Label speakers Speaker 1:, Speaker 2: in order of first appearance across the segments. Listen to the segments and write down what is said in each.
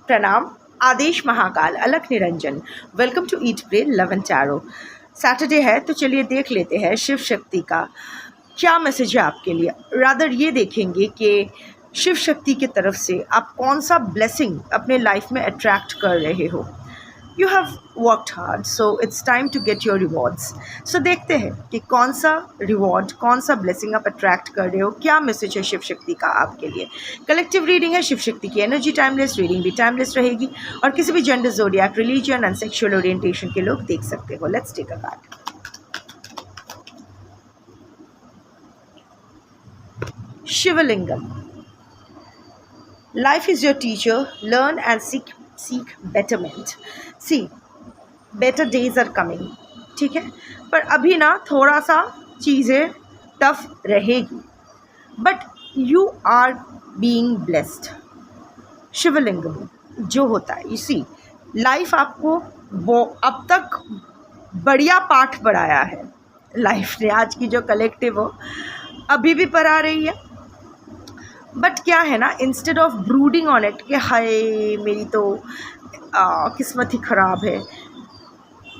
Speaker 1: प्रणाम, आदेश Mahakal, Alakh Niranjan. Welcome to eat pray love and tarot. Saturday है तो चलिए देख लेते हैं शिव शक्ति का क्या मैसेज है आपके लिए। रादर ये देखेंगे कि शिव शक्ति की तरफ से आप कौन सा ब्लेसिंग अपने लाइफ में अट्रैक्ट कर रहे हो। You have worked hard, so it's time to get your rewards. So देखते हैं कि कौन सा रिवॉर्ड, कौन सा ब्लेसिंग आप अट्रैक्ट कर रहे हो, क्या मैसेज है शिव शक्ति का आपके लिए। कलेक्टिव रीडिंग है, शिव शक्ति की एनर्जी टाइमलेस, रीडिंग भी टाइमलेस रहेगी और किसी भी gender, zodiac, religion and sexual orientation के लोग देख सकते हो। Let's take a card. Shivalingam. Life is your teacher, learn and seek betterment. See, better days are coming, ठीक है, पर अभी ना थोड़ा सा चीज़ें टफ रहेगी, but you are being blessed. Shivalingam जो होता है, इसी लाइफ आपको वो अब तक बढ़िया पाठ पढ़ाया है लाइफ ने। आज की जो कलेक्टिव हो अभी भी पढ़ा रही है, बट क्या है ना, instead of brooding on it कि हाय मेरी तो किस्मत ही ख़राब है,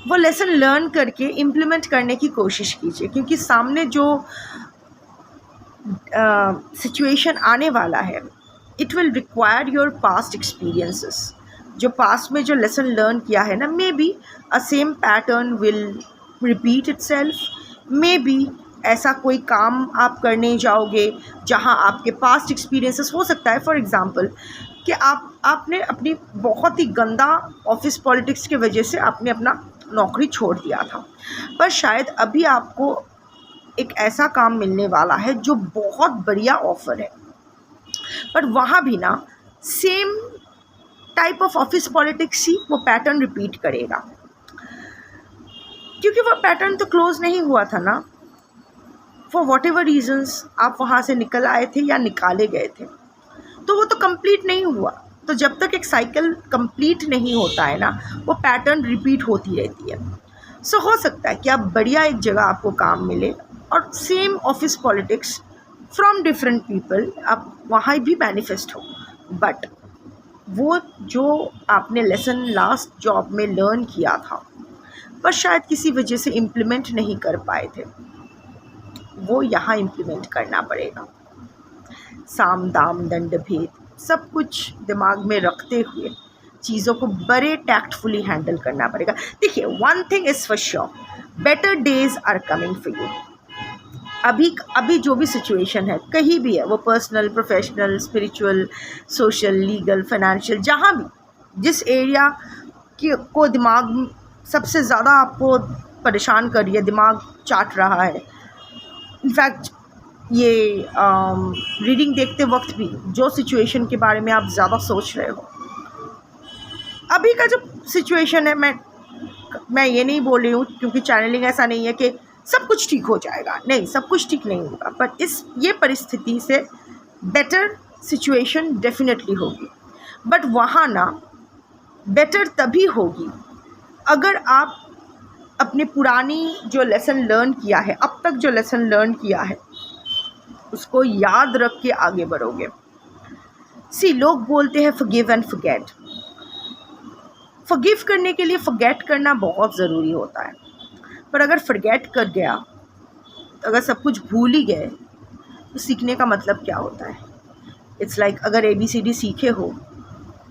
Speaker 1: वो लेसन लर्न करके इम्प्लीमेंट करने की कोशिश कीजिए, क्योंकि सामने जो सिचुएशन आने वाला है, it will require your past experiences. जो पास्ट में जो लेसन लर्न किया है ना, may be a same pattern will repeat itself. May be ऐसा कोई काम आप करने जाओगे जहां आपके पास्ट एक्सपीरियंसेस हो सकता है। फॉर एग्जांपल कि आपने अपनी बहुत ही गंदा ऑफिस पॉलिटिक्स की वजह से आपने अपना नौकरी छोड़ दिया था, पर शायद अभी आपको एक ऐसा काम मिलने वाला है जो बहुत बढ़िया ऑफ़र है, पर वहाँ भी ना same type of office politics ही वो पैटर्न रिपीट करेगा, क्योंकि वो पैटर्न तो क्लोज नहीं हुआ था ना। फॉर वॉट एवर रीजन्स आप वहाँ से निकल आए थे या निकाले गए थे, तो वो तो कंप्लीट नहीं हुआ। तो जब तक एक साइकिल कंप्लीट नहीं होता है ना, वो पैटर्न रिपीट होती रहती है। सो हो सकता है कि आप बढ़िया एक जगह आपको काम मिले और same office politics from different people आप वहाँ भी मैनिफेस्ट हो, बट वो जो आपने लेसन लास्ट जॉब में लर्न किया था, पर शायद किसी वजह से इम्प्लीमेंट नहीं कर पाए थे, वो यहाँ इम्प्लीमेंट करना पड़ेगा। साम दाम दंड भेद सब कुछ दिमाग में रखते हुए चीज़ों को बड़े टैक्टफुली हैंडल करना पड़ेगा। देखिए, one thing is for sure, better days are coming for you. अभी जो भी सिचुएशन है, कहीं भी है, वो personal, professional, spiritual, social, legal, financial, जहाँ भी जिस एरिया को दिमाग सबसे ज़्यादा आपको परेशान कर रही है, दिमाग चाट रहा है, इनफैक्ट ये रीडिंग देखते वक्त भी जो सिचुएशन के बारे में आप ज़्यादा सोच रहे हो, अभी का जो सिचुएशन है, मैं ये नहीं बोल रही हूँ, क्योंकि चैनलिंग ऐसा नहीं है कि सब कुछ ठीक हो जाएगा, नहीं, सब कुछ ठीक नहीं होगा, पर ये परिस्थिति से बेटर सिचुएशन डेफिनेटली होगी। बट वहाँ ना बेटर तभी होगी अगर आप अपनी पुरानी जो लेसन लर्न किया है, अब तक जो लेसन लर्न किया है, उसको याद रख के आगे बढ़ोगे। सी, लोग बोलते हैं फॉरगिव एंड फॉरगेट। फॉरगिव करने के लिए फॉरगेट करना बहुत ज़रूरी होता है, पर अगर फॉरगेट कर गया, तो अगर सब कुछ भूल ही गए, तो सीखने का मतलब क्या होता है। इट्स लाइक अगर ABCD सीखे हो,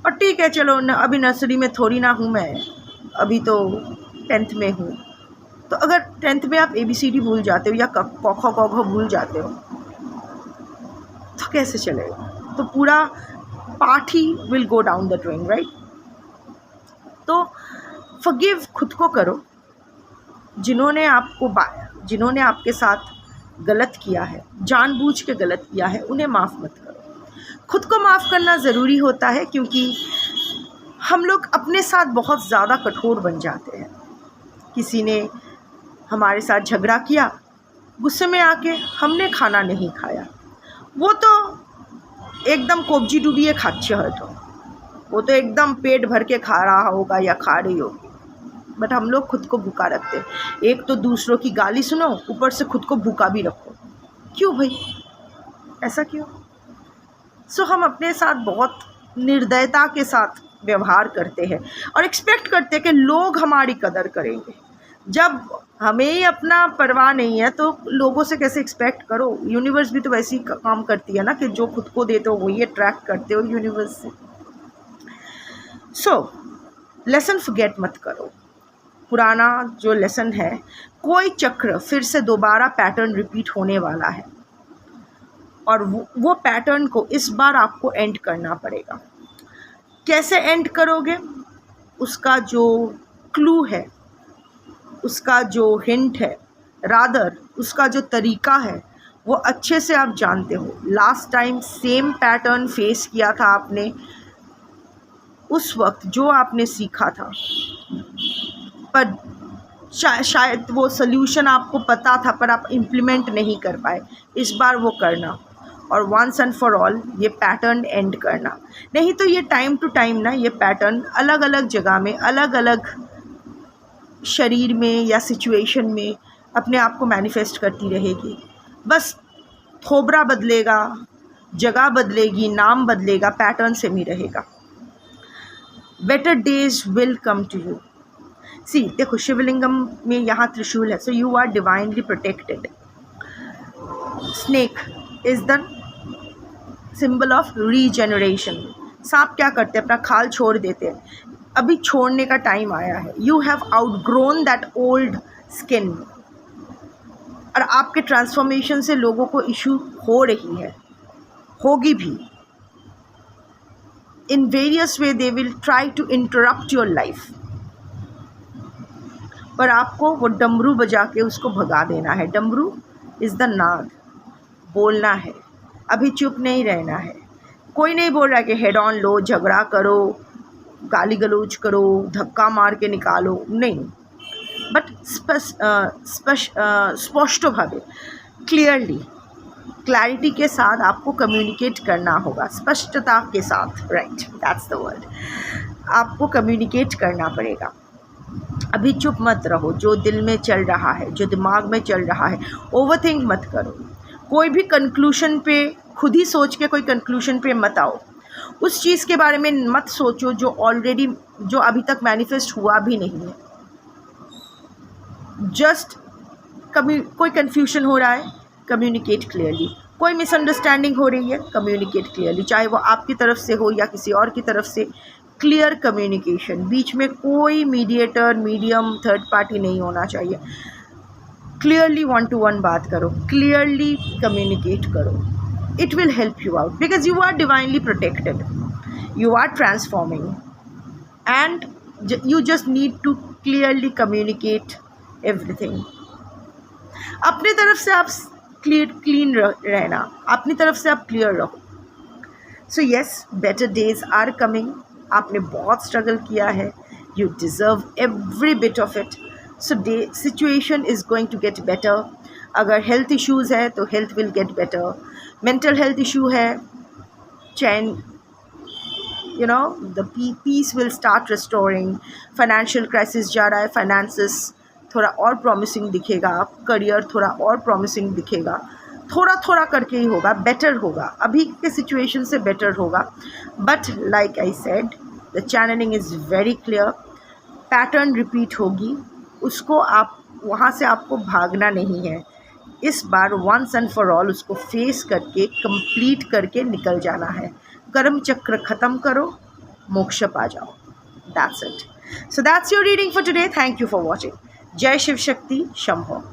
Speaker 1: और ठीक है चलो अभी नर्सरी में थोड़ी ना हूँ मैं, अभी तो 10th में हूँ, तो अगर 10th में आप ABCD भूल जाते हो या क ख भूल जाते हो, तो कैसे चलेगा। तो पूरा part he will go down the drain, right. तो फॉरगिव खुद को करो। जिन्होंने आपके साथ गलत किया है, जानबूझ के गलत किया है, उन्हें माफ़ मत करो। खुद को माफ़ करना ज़रूरी होता है, क्योंकि हम लोग अपने साथ बहुत ज़्यादा कठोर बन जाते हैं। किसी ने हमारे साथ झगड़ा किया, गुस्से में आके हमने खाना नहीं खाया, वो तो एकदम कोबजी डूबिए खाচ্ছে হয়তো, वो तो एकदम पेट भर के खा रहा होगा या खा रही होगी, बट हम लोग खुद को भूखा रखते हैं। एक तो दूसरों की गाली सुनो, ऊपर से खुद को भूखा भी रखो। क्यों भाई, ऐसा क्यों। सो हम अपने साथ बहुत निर्दयता के साथ व्यवहार करते हैं और एक्सपेक्ट करते हैं कि लोग हमारी कदर करेंगे। जब हमें ही अपना परवाह नहीं है तो लोगों से कैसे एक्सपेक्ट करो। यूनिवर्स भी तो वैसे ही काम करती है ना कि जो खुद को देते हो वही अट्रैक्ट करते हो यूनिवर्स से। सो लेसन फॉरगेट मत करो। पुराना जो लेसन है, कोई चक्र फिर से दोबारा पैटर्न रिपीट होने वाला है और वो पैटर्न को इस बार आपको एंड करना पड़ेगा। कैसे एंड करोगे? उसका जो क्लू है, उसका जो हिंट है, रादर उसका जो तरीका है, वो अच्छे से आप जानते हो। Last time same pattern face किया था आपने, उस वक्त जो आपने सीखा था, पर शायद वो सल्यूशन आपको पता था पर आप इम्प्लीमेंट नहीं कर पाए। इस बार वो करना और वंस एंड फॉर ऑल ये पैटर्न एंड करना। नहीं तो ये टाइम टू टाइम ना ये पैटर्न अलग अलग जगह में, अलग अलग शरीर में या सिचुएशन में अपने आप को मैनिफेस्ट करती रहेगी। बस थोबरा बदलेगा, जगह बदलेगी, नाम बदलेगा, पैटर्न सेम ही रहेगा। Better days will come to you. See देखो, शिवलिंगम में यहाँ त्रिशूल है, so you are divinely protected. Snake is the symbol of regeneration. सांप क्या करते हैं? अपना खाल छोड़ देते हैं। अभी छोड़ने का टाइम आया है। You have outgrown that old skin. और आपके ट्रांसफॉर्मेशन से लोगों को इशू हो रही है, होगी भी। In various way they will try to interrupt your life, पर आपको वो डमरू बजा के उसको भगा देना है। डमरू इज़ द नाद। बोलना है, अभी चुप नहीं रहना है। कोई नहीं बोल रहा कि हेड ऑन लो, झगड़ा करो, गाली गलौज करो, धक्का मार के निकालो, नहीं। बट स्पष्ट भावे, क्लियरली, क्लैरिटी के साथ आपको कम्युनिकेट करना होगा। स्पष्टता के साथ, राइट, दैट्स द वर्ड। आपको कम्युनिकेट करना पड़ेगा। अभी चुप मत रहो। जो दिल में चल रहा है, जो दिमाग में चल रहा है, ओवरथिंक मत करो। कोई भी कंक्लूशन पे खुद ही सोच के कोई कंक्लूशन पे मत आओ। उस चीज़ के बारे में मत सोचो जो ऑलरेडी, जो अभी तक मैनिफेस्ट हुआ भी नहीं है। जस्ट कभी कोई कन्फ्यूजन हो रहा है, कम्युनिकेट क्लियरली। कोई मिसअंडरस्टैंडिंग हो रही है, कम्युनिकेट क्लियरली, चाहे वो आपकी तरफ से हो या किसी और की तरफ से। क्लियर कम्युनिकेशन, बीच में कोई मीडिएटर, मीडियम, थर्ड पार्टी नहीं होना चाहिए। क्लियरली 1-to-1 बात करो, क्लियरली कम्युनिकेट करो। It will help you out because you are divinely protected, you are transforming and you just need to clearly communicate everything. अपनी तरफ से आप क्लीन रहना, अपनी तरफ से आप क्लियर रहो। So yes, better days are coming. आपने बहुत स्ट्रगल किया है, you deserve every bit of it. So situation is going to get better. अगर हेल्थ इश्यूज़ है तो health will get better. Mental health issue है, चैन, you know, the peace will start restoring. Financial crisis जा रहा है, finances थोड़ा और प्रॉमिसिंग दिखेगा, करियर थोड़ा और प्रॉमिसिंग दिखेगा। थोड़ा थोड़ा करके ही होगा, बेटर होगा, अभी के सिचुएशन से बेटर होगा। But like I said, the channelling is very clear. Pattern repeat होगी, उसको आप वहाँ से आपको भागना नहीं है। इस बार वंस एंड फॉर ऑल उसको फेस करके, कंप्लीट करके निकल जाना है। कर्म चक्र ख़त्म करो, मोक्ष पा जाओ। That's it. So that's your reading for today. Thank you for watching. जय शिव शक्ति, शंभो।